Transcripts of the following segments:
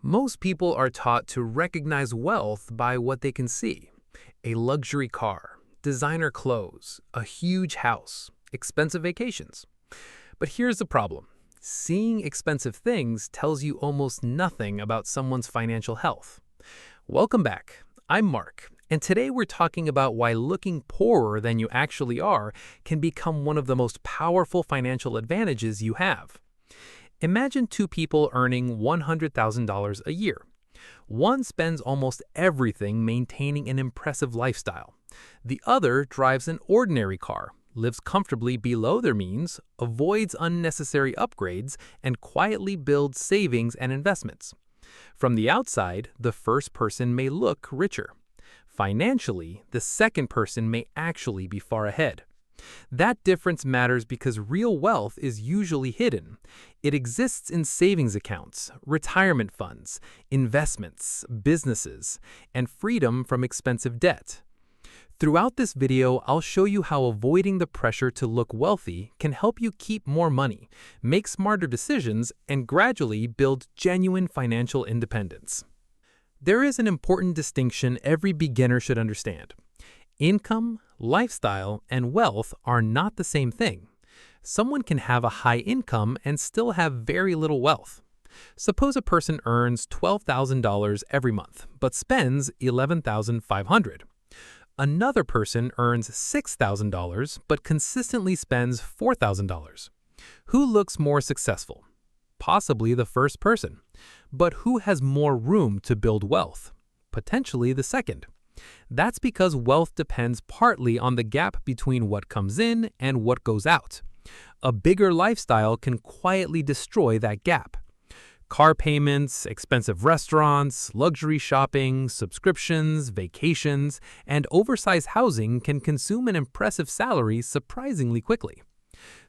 Most people are taught to recognize wealth by what they can see: a luxury car, designer clothes, a huge house, expensive vacations. But here's the problem. Seeing expensive things tells you almost nothing about someone's financial health. Welcome back. I'm Mark, and today we're talking about why looking poorer than you actually are can become one of the most powerful financial advantages you have. Imagine two people earning $100,000 a year. One spends almost everything maintaining an impressive lifestyle. The other drives an ordinary car, lives comfortably below their means, avoids unnecessary upgrades, and quietly builds savings and investments. From the outside, the first person may look richer. Financially, the second person may actually be far ahead. That difference matters because real wealth is usually hidden. It exists in savings accounts, retirement funds, investments, businesses, and freedom from expensive debt. Throughout this video, I'll show you how avoiding the pressure to look wealthy can help you keep more money, make smarter decisions, and gradually build genuine financial independence. There is an important distinction every beginner should understand. Income, lifestyle, and wealth are not the same thing. Someone can have a high income and still have very little wealth. Suppose a person earns $12,000 every month, but spends $11,500. Another person earns $6,000, but consistently spends $4,000. Who looks more successful? Possibly the first person. But who has more room to build wealth? Potentially the second. That's because wealth depends partly on the gap between what comes in and what goes out. A bigger lifestyle can quietly destroy that gap. Car payments, expensive restaurants, luxury shopping, subscriptions, vacations, and oversized housing can consume an impressive salary surprisingly quickly.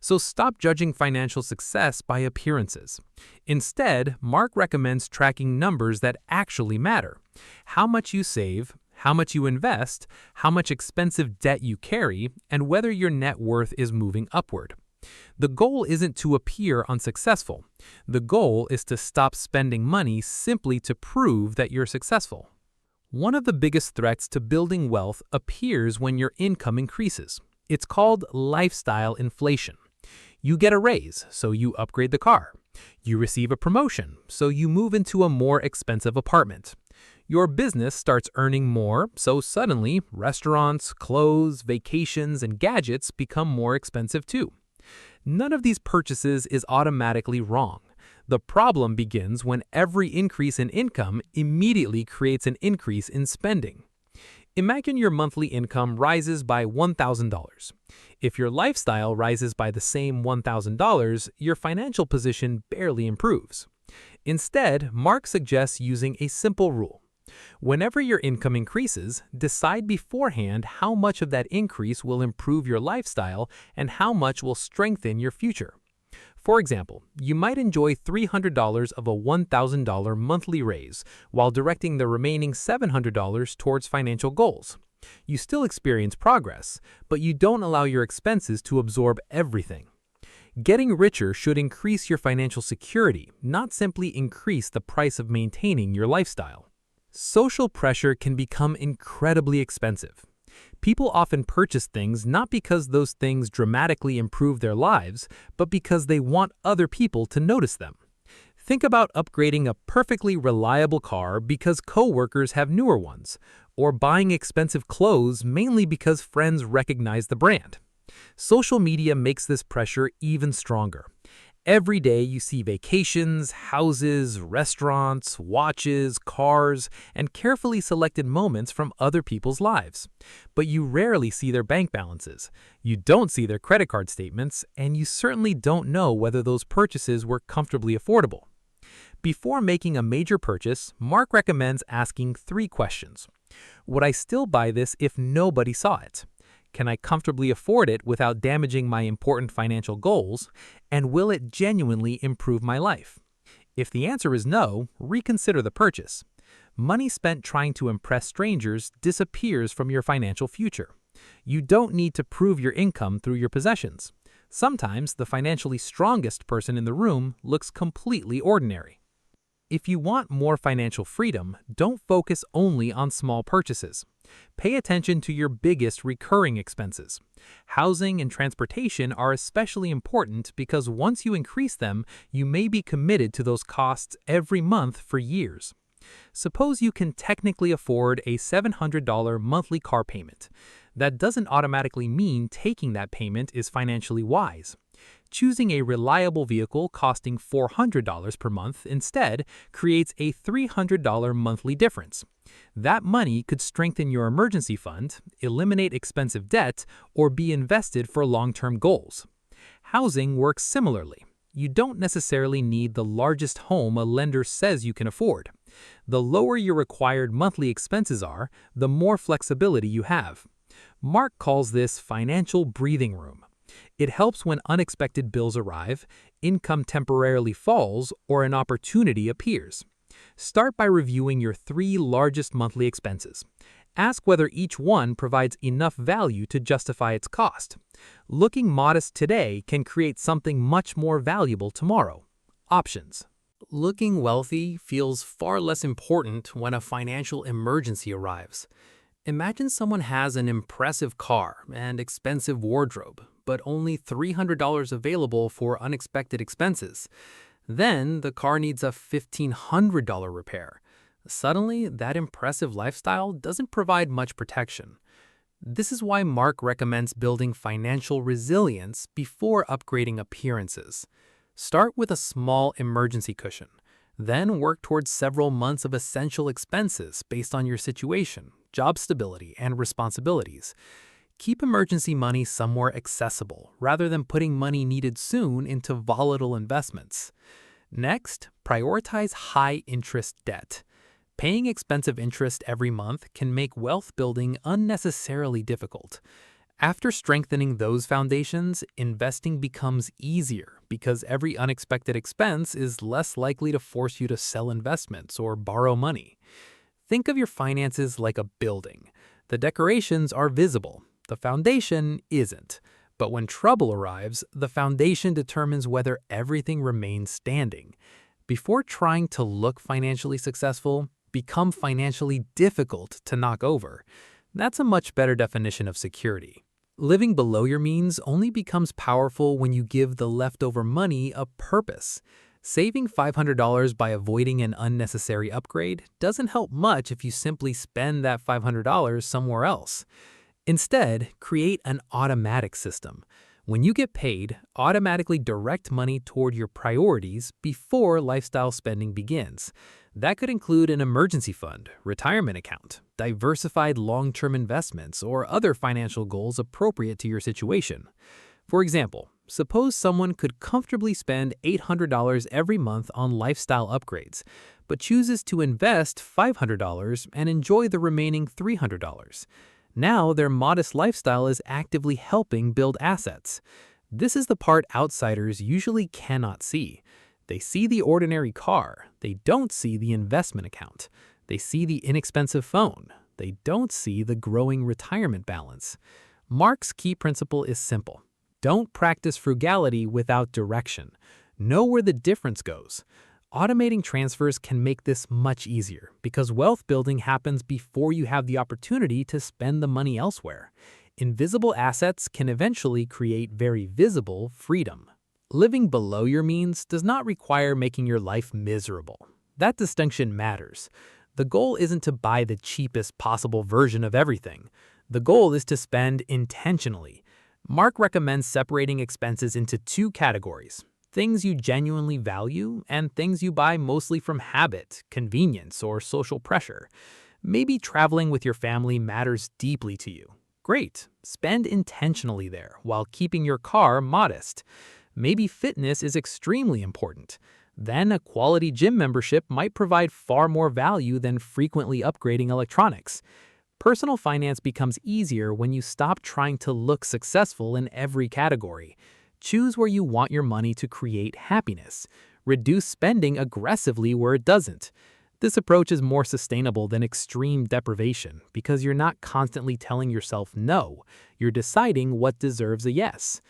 So stop judging financial success by appearances. Instead, Mark recommends tracking numbers that actually matter: how much you save, how much you invest, how much expensive debt you carry, and whether your net worth is moving upward. The goal isn't to appear unsuccessful. The goal is to stop spending money simply to prove that you're successful. One of the biggest threats to building wealth appears when your income increases. It's called lifestyle inflation. You get a raise, so you upgrade the car. You receive a promotion, so you move into a more expensive apartment. Your business starts earning more, so suddenly restaurants, clothes, vacations, and gadgets become more expensive too. None of these purchases is automatically wrong. The problem begins when every increase in income immediately creates an increase in spending. Imagine your monthly income rises by $1,000. If your lifestyle rises by the same $1,000, your financial position barely improves. Instead, Mark suggests using a simple rule. Whenever your income increases, decide beforehand how much of that increase will improve your lifestyle and how much will strengthen your future. For example, you might enjoy $300 of a $1,000 monthly raise while directing the remaining $700 towards financial goals. You still experience progress, but you don't allow your expenses to absorb everything. Getting richer should increase your financial security, not simply increase the price of maintaining your lifestyle. Social pressure can become incredibly expensive. People often purchase things not because those things dramatically improve their lives, but because they want other people to notice them. Think about upgrading a perfectly reliable car because coworkers have newer ones, or buying expensive clothes mainly because friends recognize the brand. Social media makes this pressure even stronger. Every day you see vacations, houses, restaurants, watches, cars, and carefully selected moments from other people's lives. But you rarely see their bank balances. You don't see their credit card statements, and you certainly don't know whether those purchases were comfortably affordable. Before making a major purchase, Mark recommends asking 3 questions. Would I still buy this if nobody saw it? Can I comfortably afford it without damaging my important financial goals? And will it genuinely improve my life? If the answer is no, reconsider the purchase. Money spent trying to impress strangers disappears from your financial future. You don't need to prove your income through your possessions. Sometimes the financially strongest person in the room looks completely ordinary. If you want more financial freedom, don't focus only on small purchases. Pay attention to your biggest recurring expenses. Housing and transportation are especially important because once you increase them, you may be committed to those costs every month for years. Suppose you can technically afford a $700 monthly car payment. That doesn't automatically mean taking that payment is financially wise. Choosing a reliable vehicle costing $400 per month instead creates a $300 monthly difference. That money could strengthen your emergency fund, eliminate expensive debt, or be invested for long-term goals. Housing works similarly. You don't necessarily need the largest home a lender says you can afford. The lower your required monthly expenses are, the more flexibility you have. Mark calls this financial breathing room. It helps when unexpected bills arrive, income temporarily falls, or an opportunity appears. Start by reviewing your 3 largest monthly expenses. Ask whether each one provides enough value to justify its cost. Looking modest today can create something much more valuable tomorrow. Options. Looking wealthy feels far less important when a financial emergency arrives. Imagine someone has an impressive car and expensive wardrobe, but only $300 available for unexpected expenses. Then the car needs a $1,500 repair. Suddenly, that impressive lifestyle doesn't provide much protection. This is why Mark recommends building financial resilience before upgrading appearances. Start with a small emergency cushion. Then work towards several months of essential expenses based on your situation, job stability, and responsibilities. Keep emergency money somewhere accessible rather than putting money needed soon into volatile investments. Next, prioritize high-interest debt. Paying expensive interest every month can make wealth building unnecessarily difficult. After strengthening those foundations, investing becomes easier because every unexpected expense is less likely to force you to sell investments or borrow money. Think of your finances like a building. The decorations are visible. The foundation isn't. But when trouble arrives, the foundation determines whether everything remains standing. Before trying to look financially successful, become financially difficult to knock over. That's a much better definition of security. Living below your means only becomes powerful when you give the leftover money a purpose. Saving $500 by avoiding an unnecessary upgrade doesn't help much if you simply spend that $500 somewhere else. Instead, create an automatic system. When you get paid, automatically direct money toward your priorities before lifestyle spending begins. That could include an emergency fund, retirement account, diversified long-term investments, or other financial goals appropriate to your situation. For example, suppose someone could comfortably spend $800 every month on lifestyle upgrades, but chooses to invest $500 and enjoy the remaining $300. Now their modest lifestyle is actively helping build assets. This is the part outsiders usually cannot see. They see the ordinary car. They don't see the investment account. They see the inexpensive phone. They don't see the growing retirement balance. Mark's key principle is simple. Don't practice frugality without direction. Know where the difference goes. Automating transfers can make this much easier because wealth building happens before you have the opportunity to spend the money elsewhere. Invisible assets can eventually create very visible freedom. Living below your means does not require making your life miserable. That distinction matters. The goal isn't to buy the cheapest possible version of everything. The goal is to spend intentionally. Mark recommends separating expenses into 2 categories: things you genuinely value and things you buy mostly from habit, convenience, or social pressure. Maybe traveling with your family matters deeply to you. Great, spend intentionally there while keeping your car modest. Maybe fitness is extremely important. Then a quality gym membership might provide far more value than frequently upgrading electronics. Personal finance becomes easier when you stop trying to look successful in every category. Choose where you want your money to create happiness. Reduce spending aggressively where it doesn't. This approach is more sustainable than extreme deprivation because you're not constantly telling yourself no. You're deciding what deserves a yes.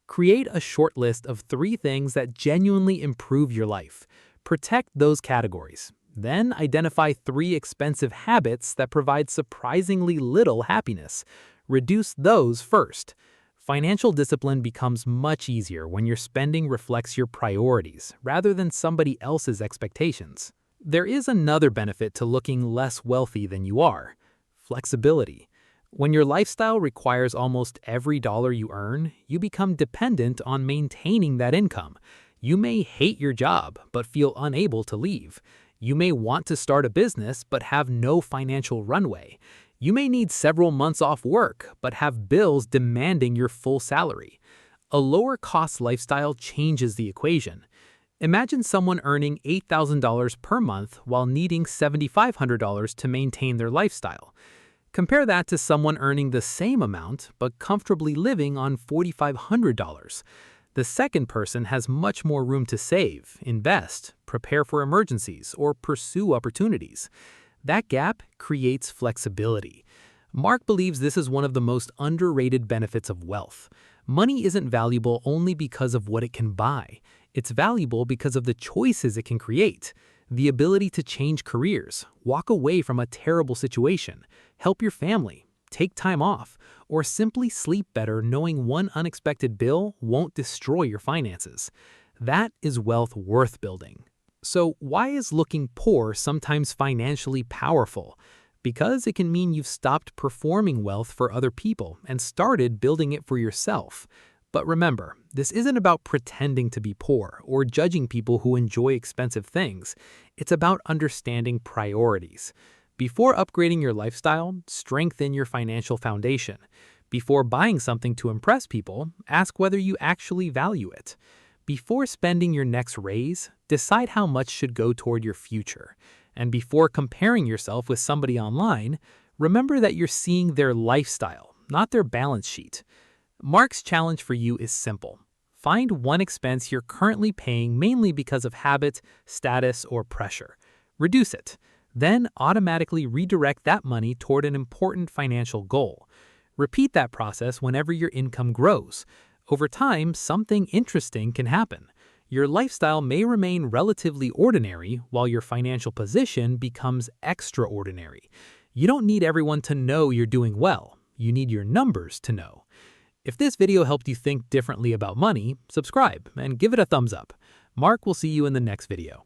Create a short list of 3 things that genuinely improve your life. Protect those categories. Then identify 3 expensive habits that provide surprisingly little happiness. Reduce those first. Financial discipline becomes much easier when your spending reflects your priorities rather than somebody else's expectations. There is another benefit to looking less wealthy than you are: flexibility. When your lifestyle requires almost every dollar you earn, you become dependent on maintaining that income. You may hate your job but feel unable to leave. You may want to start a business but have no financial runway. You may need several months off work but have bills demanding your full salary. A lower-cost lifestyle changes the equation. Imagine someone earning $8,000 per month while needing $7,500 to maintain their lifestyle. Compare that to someone earning the same amount but comfortably living on $4,500. The second person has much more room to save, invest, prepare for emergencies, or pursue opportunities. That gap creates flexibility. Mark believes this is one of the most underrated benefits of wealth. Money isn't valuable only because of what it can buy. It's valuable because of the choices it can create. The ability to change careers, walk away from a terrible situation, help your family, take time off, or simply sleep better knowing one unexpected bill won't destroy your finances. That is wealth worth building. So why is looking poor sometimes financially powerful? Because it can mean you've stopped performing wealth for other people and started building it for yourself. But remember, this isn't about pretending to be poor or judging people who enjoy expensive things. It's about understanding priorities. Before upgrading your lifestyle, strengthen your financial foundation. Before buying something to impress people, ask whether you actually value it. Before spending your next raise, decide how much should go toward your future. And before comparing yourself with somebody online, remember that you're seeing their lifestyle, not their balance sheet. Mark's challenge for you is simple. Find one expense you're currently paying mainly because of habit, status, or pressure. Reduce it. Then automatically redirect that money toward an important financial goal. Repeat that process whenever your income grows. Over time, something interesting can happen. Your lifestyle may remain relatively ordinary while your financial position becomes extraordinary. You don't need everyone to know you're doing well. You need your numbers to know. If this video helped you think differently about money, subscribe and give it a thumbs up. Mark will see you in the next video.